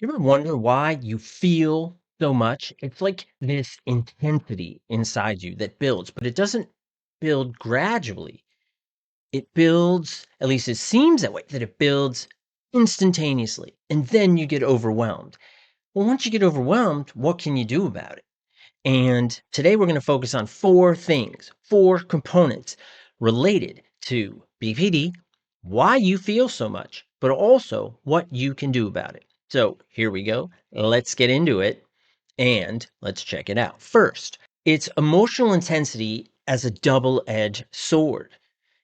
You ever wonder why you feel so much? It's like this intensity inside you that builds, but it doesn't build gradually. It builds, at least it seems that way, that it builds instantaneously. And then you get overwhelmed. Well, once you get overwhelmed, what can you do about it? And today we're going to focus on four things, four components related to BPD, why you feel so much, but also what you can do about it. So here we go. Let's get into it and let's check it out. First, it's emotional intensity as a double-edged sword.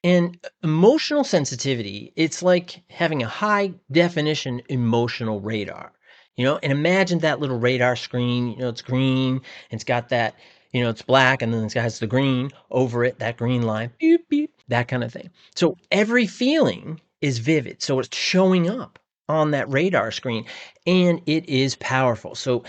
And emotional sensitivity, it's like having a high definition emotional radar, and imagine that little radar screen, it's green, and it's got that, it's black, and then it has the green over it, that green line, beep, beep, that kind of thing. So every feeling is vivid. So it's showing up on that radar screen, and it is powerful. So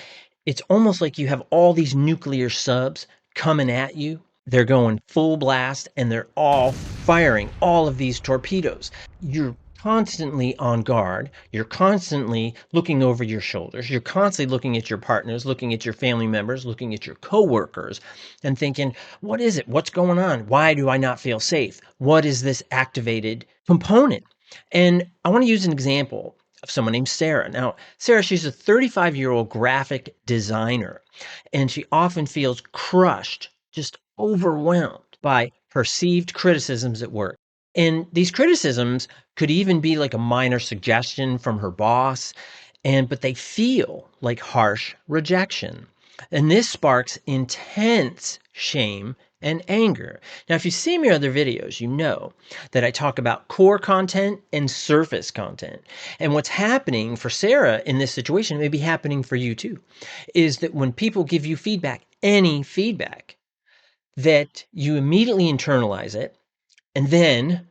it's almost like you have all these nuclear subs coming at you. They're going full blast and they're all firing all of these torpedoes. You're constantly on guard. You're constantly looking over your shoulders. You're constantly looking at your partners, looking at your family members, looking at your coworkers, and thinking, what is it? What's going on? Why do I not feel safe? What is this activated component? And I want to use an example of someone named Sarah. Now, Sarah, she's a 35-year-old graphic designer, and she often feels crushed, just overwhelmed by perceived criticisms at work. And these criticisms could even be like a minor suggestion from her boss, but they feel like harsh rejection. And this sparks intense shame and anger. Now, if you see my other videos, you know that I talk about core content and surface content. And what's happening for Sarah in this situation, may be happening for you too, is that when people give you feedback, any feedback, that you immediately internalize it, and then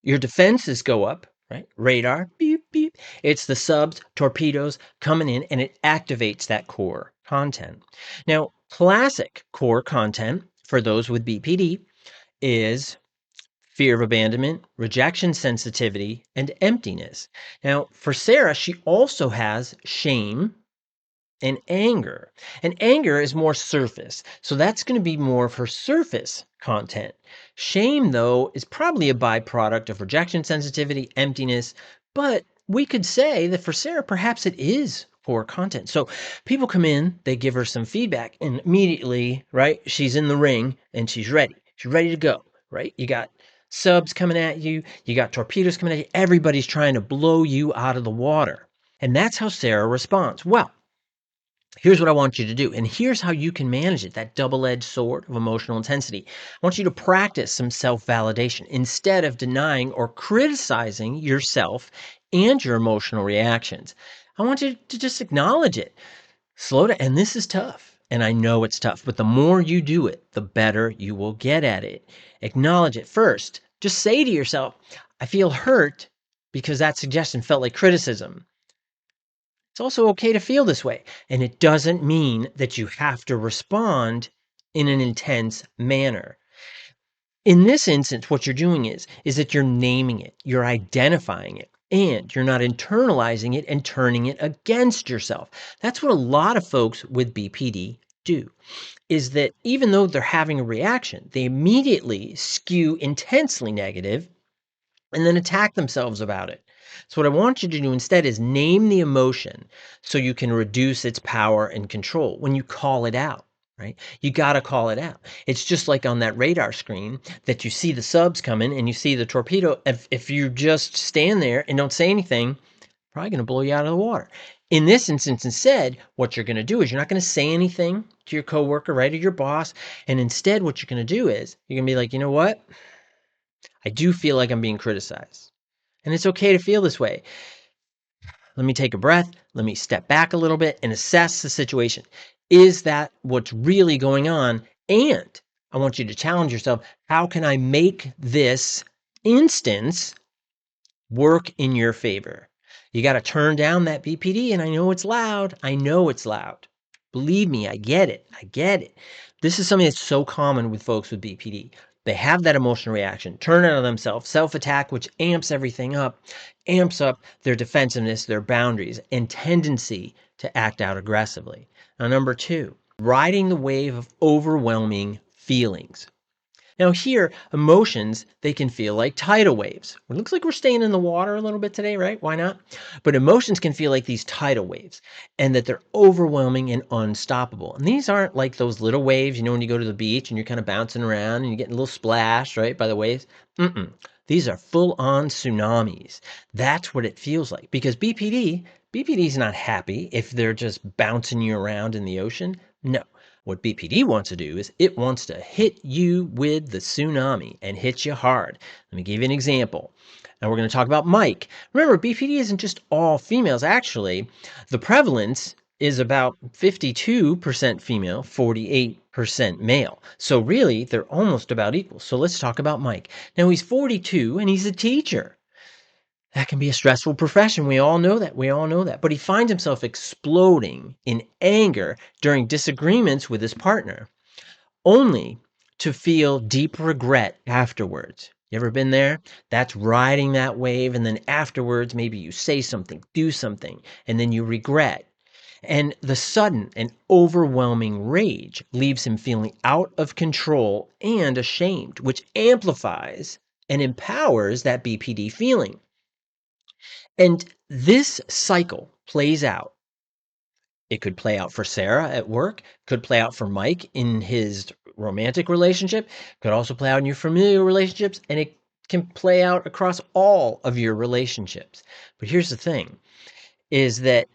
your defenses go up, right? Radar, beep, beep. It's the subs, torpedoes coming in, and it activates that core content. Now, classic core content for those with BPD is fear of abandonment, rejection sensitivity, and emptiness. Now, for Sarah, she also has shame and anger. And anger is more surface. So that's going to be more of her surface content. Shame, though, is probably a byproduct of rejection sensitivity, emptiness. But we could say that for Sarah, perhaps it is core content. So people come in, they give her some feedback, and immediately, right, she's in the ring and she's ready. She's ready to go, right? You got subs coming at you, you got torpedoes coming at you. Everybody's trying to blow you out of the water. And that's how Sarah responds. Well, here's what I want you to do. And here's how you can manage it, that double-edged sword of emotional intensity. I want you to practice some self-validation instead of denying or criticizing yourself and your emotional reactions. I want you to just acknowledge it. Slow down. And this is tough. And I know it's tough, but the more you do it, the better you will get at it. Acknowledge it first. Just say to yourself, I feel hurt because that suggestion felt like criticism. It's also okay to feel this way. And it doesn't mean that you have to respond in an intense manner. In this instance, what you're doing is that you're naming it, you're identifying it, and you're not internalizing it and turning it against yourself. That's what a lot of folks with BPD do, is that even though they're having a reaction, they immediately skew intensely negative and then attack themselves about it. So what I want you to do instead is name the emotion so you can reduce its power and control when you call it out, right? You got to call it out. It's just like on that radar screen that you see the subs coming and you see the torpedo. If you just stand there and don't say anything, probably going to blow you out of the water. In this instance, instead, what you're going to do is you're not going to say anything to your coworker, right, or your boss. And instead, what you're going to do is you're going to be like, you know what? I do feel like I'm being criticized. And it's okay to feel this way. Let me take a breath. Let me step back a little bit and assess the situation. Is that what's really going on? And I want you to challenge yourself. How can I make this instance work in your favor? You got to turn down that BPD. And I know it's loud. I know it's loud. Believe me, I get it. I get it. This is something that's so common with folks with BPD. They have that emotional reaction, turn it on themselves, self-attack, which amps everything up, amps up their defensiveness, their boundaries, and tendency to act out aggressively. Now, number 2, riding the wave of overwhelming feelings. Now here, emotions, they can feel like tidal waves. It looks like we're staying in the water a little bit today, right? Why not? But emotions can feel like these tidal waves and that they're overwhelming and unstoppable. And these aren't like those little waves, when you go to the beach and you're kind of bouncing around and you're getting a little splashed, right, by the waves. These are full-on tsunamis. That's what it feels like because BPD is not happy if they're just bouncing you around in the ocean. No. What BPD wants to do is it wants to hit you with the tsunami and hit you hard. Let me give you an example. Now we're going to talk about Mike. Remember, BPD isn't just all females. Actually, the prevalence is about 52% female, 48% male. So really, they're almost about equal. So let's talk about Mike. Now he's 42 and he's a teacher. That can be a stressful profession. We all know that. But he finds himself exploding in anger during disagreements with his partner, only to feel deep regret afterwards. You ever been there? That's riding that wave, and then afterwards, maybe you say something, do something, and then you regret. And the sudden and overwhelming rage leaves him feeling out of control and ashamed, which amplifies and empowers that BPD feeling. And this cycle plays out. It could play out for Sarah at work, could play out for Mike in his romantic relationship, could also play out in your familial relationships, and it can play out across all of your relationships. But here's the thing, is that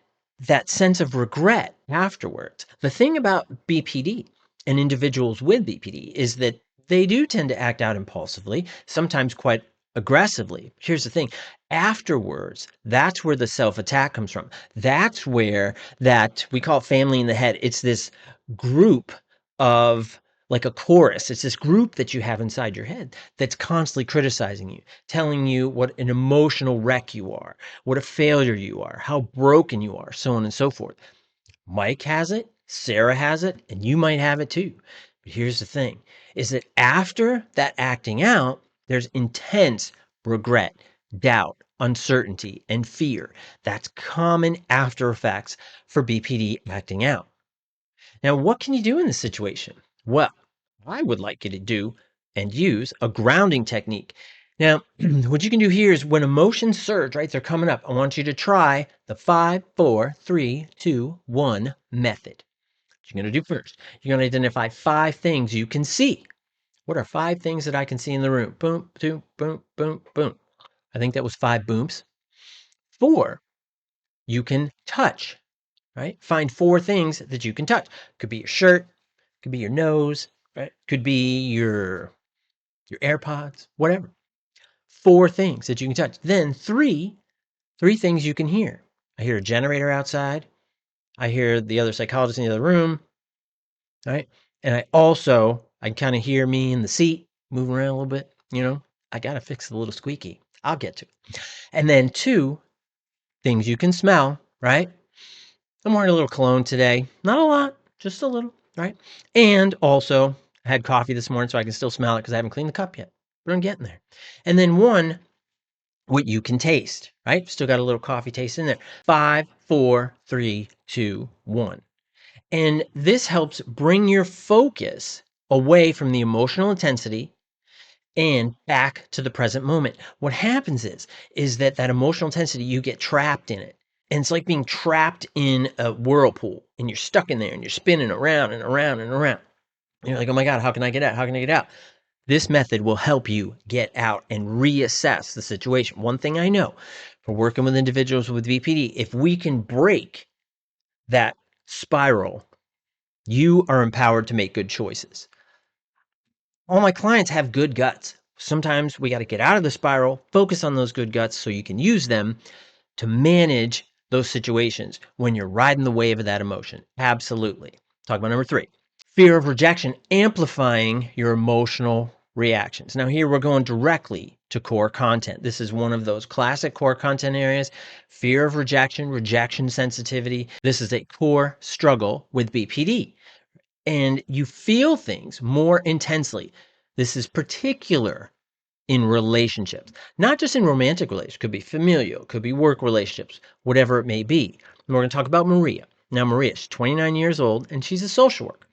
sense of regret afterwards. The thing about BPD and individuals with BPD is that they do tend to act out impulsively, sometimes quite aggressively. Here's the thing, afterwards, that's where the self-attack comes from. That's where that, we call it family in the head. It's this group of, like a chorus. It's this group that you have inside your head that's constantly criticizing you, telling you what an emotional wreck you are, what a failure you are, how broken you are, so on and so forth. Mike has it, Sarah has it, and you might have it too. But here's the thing, is that after that acting out, there's intense regret, doubt, uncertainty, and fear. That's common after effects for BPD acting out. Now, what can you do in this situation? Well, I would like you to do and use a grounding technique. Now, what you can do here is when emotions surge, right, they're coming up, I want you to try the 5, 4, 3, 2, 1 method. What you're going to do first, you're going to identify 5 things you can see. What are 5 things that I can see in the room? Boom, boom, boom, boom, boom. I think that was 5 booms. 4, you can touch, right? Find 4 things that you can touch. Could be your shirt, could be your nose, right? Could be your AirPods, whatever. 4 things that you can touch. Then 3 things you can hear. I hear a generator outside. I hear the other psychologist in the other room, right? And I kind of hear me in the seat moving around a little bit, I got to fix the little squeaky. I'll get to it. And then 2 things you can smell, right? I'm wearing a little cologne today. Not a lot, just a little, right? And also, I had coffee this morning, so I can still smell it because I haven't cleaned the cup yet. But I'm getting there. And then 1, what you can taste, right? Still got a little coffee taste in there. 5, 4, 3, 2, 1. And this helps bring your focus away from the emotional intensity and back to the present moment. What happens is that emotional intensity, you get trapped in it. And it's like being trapped in a whirlpool and you're stuck in there and you're spinning around and around and around. And you're like, oh my God, how can I get out? How can I get out? This method will help you get out and reassess the situation. One thing I know for working with individuals with BPD, if we can break that spiral, you are empowered to make good choices. All my clients have good guts. Sometimes we got to get out of the spiral, focus on those good guts so you can use them to manage those situations when you're riding the wave of that emotion. Absolutely. Talk about number 3. Fear of rejection, amplifying your emotional reactions. Now here we're going directly to core content. This is one of those classic core content areas. Fear of rejection, rejection sensitivity. This is a core struggle with BPD. And you feel things more intensely. This is particular in relationships, not just in romantic relationships. Could be familial, could be work relationships, whatever it may be. And we're going to talk about Maria. Now, Maria's 29 years old, and she's a social worker.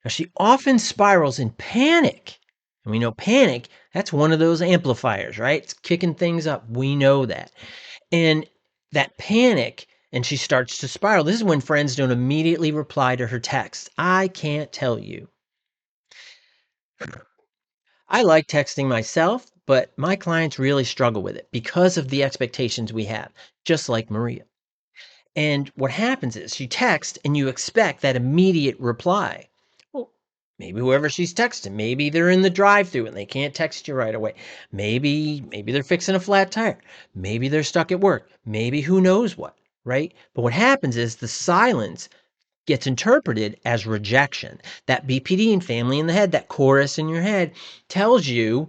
Now, she often spirals in panic. And we know panic, that's one of those amplifiers, right? It's kicking things up. We know that. And that panic, and she starts to spiral. This is when friends don't immediately reply to her texts. I can't tell you. I like texting myself, but my clients really struggle with it because of the expectations we have, just like Maria. And what happens is she texts and you expect that immediate reply. Well, maybe whoever she's texting, maybe they're in the drive-through and they can't text you right away. Maybe they're fixing a flat tire. Maybe they're stuck at work. Maybe who knows what, right? But what happens is the silence gets interpreted as rejection. That BPD and family in the head, that chorus in your head tells you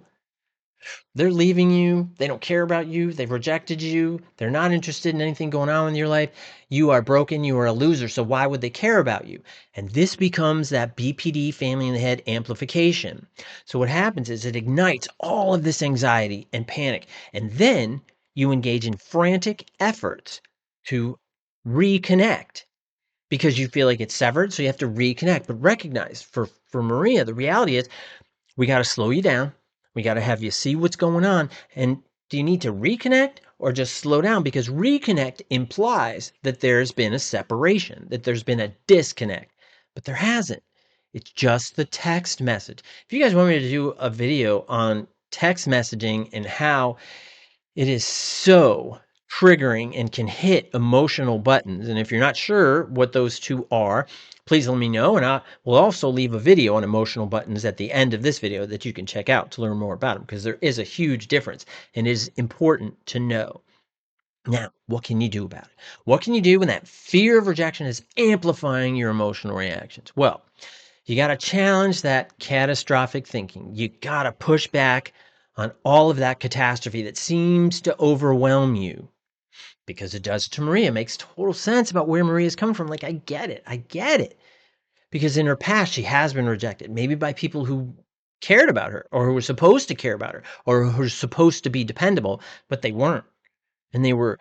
they're leaving you. They don't care about you. They've rejected you. They're not interested in anything going on in your life. You are broken. You are a loser. So why would they care about you? And this becomes that BPD family in the head amplification. So what happens is it ignites all of this anxiety and panic. And then you engage in frantic efforts to reconnect because you feel like it's severed. So you have to reconnect. But recognize for Maria, the reality is we got to slow you down. We got to have you see what's going on. And do you need to reconnect or just slow down? Because reconnect implies that there's been a separation, that there's been a disconnect, but there hasn't. It's just the text message. If you guys want me to do a video on text messaging and how it is so triggering and can hit emotional buttons, and if you're not sure what those two are, please let me know, and I will also leave a video on emotional buttons at the end of this video that you can check out to learn more about them, because there is a huge difference and it is important to know. Now, what can you do about it? What can you do when that fear of rejection is amplifying your emotional reactions? Well, you got to challenge that catastrophic thinking. You got to push back on all of that catastrophe that seems to overwhelm you, because it does to Maria. It makes total sense about where Maria's coming from. Like, I get it. I get it. Because in her past, she has been rejected, maybe by people who cared about her or who were supposed to care about her or who were supposed to be dependable, but they weren't. And they were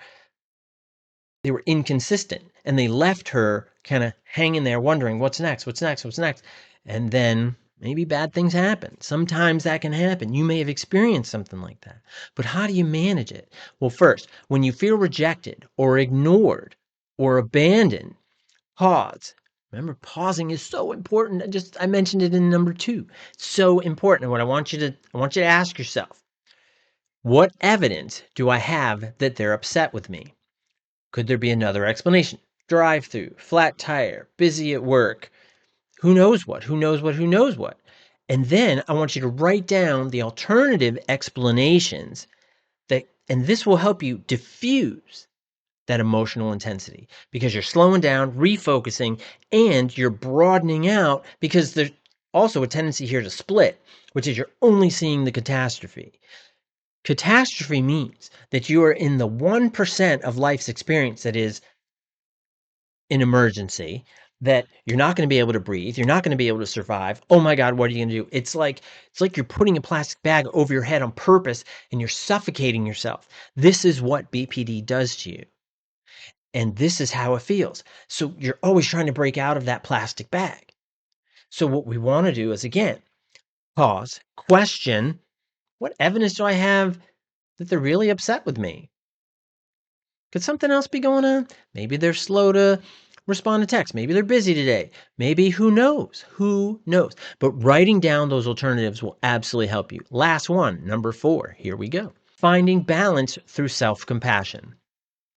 inconsistent, and they left her kind of hanging there wondering what's next, what's next, what's next. And then maybe bad things happen. Sometimes that can happen. You may have experienced something like that. But how do you manage it? Well, first, when you feel rejected or ignored or abandoned, pause. Remember, pausing is so important. I mentioned it in number 2. It's so important. And what I want you to ask yourself, what evidence do I have that they're upset with me? Could there be another explanation? Drive-through, flat tire, busy at work, who knows what, who knows what, who knows what. And then I want you to write down the alternative explanations and this will help you diffuse that emotional intensity, because you're slowing down, refocusing, and you're broadening out, because there's also a tendency here to split, which is you're only seeing the catastrophe. Catastrophe means that you are in the 1% of life's experience that is an emergency, that you're not going to be able to breathe, you're not going to be able to survive. Oh my God, what are you going to do? It's like you're putting a plastic bag over your head on purpose and you're suffocating yourself. This is what BPD does to you. And this is how it feels. So you're always trying to break out of that plastic bag. So what we want to do is, again, pause, question, what evidence do I have that they're really upset with me? Could something else be going on? Maybe they're slow to respond to text. Maybe they're busy today. Maybe who knows? Who knows? But writing down those alternatives will absolutely help you. Last one, number 4. Here we go. Finding balance through self-compassion.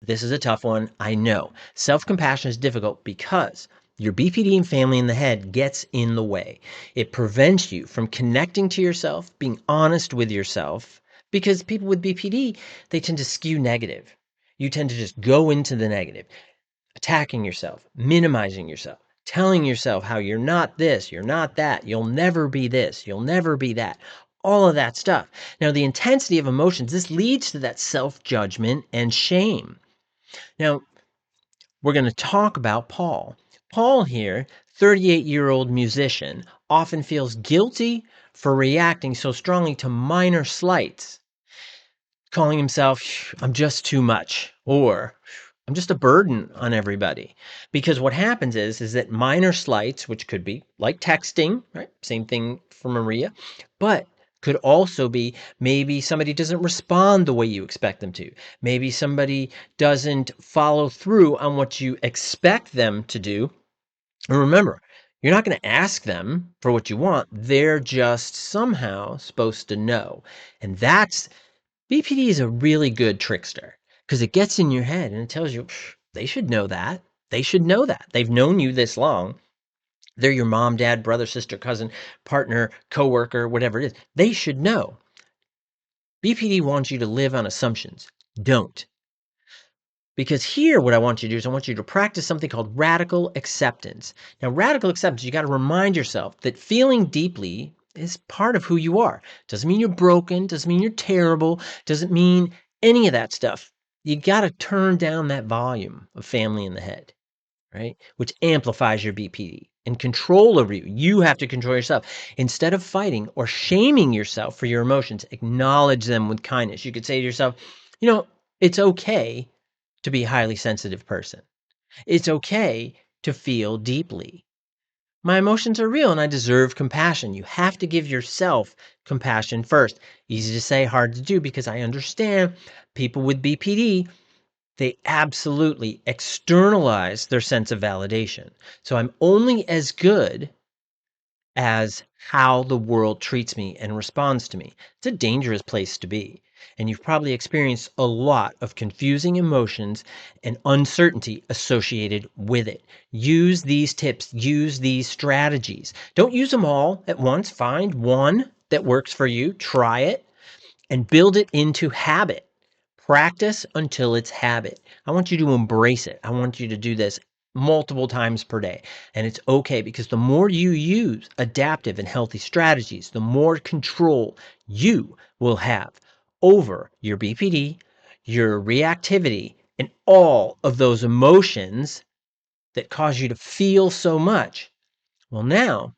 This is a tough one, I know. Self-compassion is difficult because your BPD and family in the head gets in the way. It prevents you from connecting to yourself, being honest with yourself, because people with BPD, they tend to skew negative. You tend to just go into the negative, attacking yourself, minimizing yourself, telling yourself how you're not this, you're not that, you'll never be this, you'll never be that. All of that stuff. Now, the intensity of emotions, this leads to that self-judgment and shame. Now, we're going to talk about Paul. Paul here, 38-year-old musician, often feels guilty for reacting so strongly to minor slights, calling himself, I'm just too much, or I'm just a burden on everybody. Because what happens is that minor slights, which could be like texting, right? Same thing for Maria, but could also be maybe somebody doesn't respond the way you expect them to. Maybe somebody doesn't follow through on what you expect them to do. And remember, you're not going to ask them for what you want. They're just somehow supposed to know. And that's BPD is a really good trickster because it gets in your head and it tells you they should know that. They should know that. They've known you this long. They're your mom, dad, brother, sister, cousin, partner, coworker, whatever it is. They should know. BPD wants you to live on assumptions. Don't. Because here, what I want you to do is I want you to practice something called radical acceptance. Now, radical acceptance, you got to remind yourself that feeling deeply is part of who you are. Doesn't mean you're broken, doesn't mean you're terrible, doesn't mean any of that stuff. You got to turn down that volume of family in the head, right? Which amplifies your BPD and control over you. You have to control yourself. Instead of fighting or shaming yourself for your emotions, acknowledge them with kindness. You could say to yourself, it's okay to be a highly sensitive person. It's okay to feel deeply. My emotions are real and I deserve compassion. You have to give yourself compassion first. Easy to say, hard to do because I understand people with BPD, they absolutely externalize their sense of validation. So I'm only as good as how the world treats me and responds to me. It's a dangerous place to be. And you've probably experienced a lot of confusing emotions and uncertainty associated with it. Use these tips, use these strategies. Don't use them all at once. Find one that works for you, try it, and build it into habit. Practice until it's habit. I want you to embrace it. I want you to do this multiple times per day. And it's okay because the more you use adaptive and healthy strategies, the more control you will have over your BPD, your reactivity, and all of those emotions that cause you to feel so much. Well, now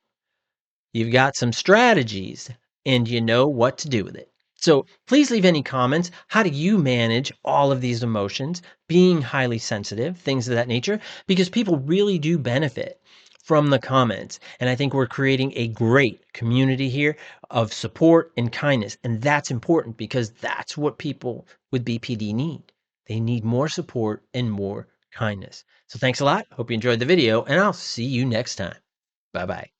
you've got some strategies and you know what to do with it. So please leave any comments. How do you manage all of these emotions, being highly sensitive, things of that nature? Because people really do benefit from the comments. And I think we're creating a great community here of support and kindness. And that's important because that's what people with BPD need. They need more support and more kindness. So thanks a lot. Hope you enjoyed the video and I'll see you next time. Bye-bye.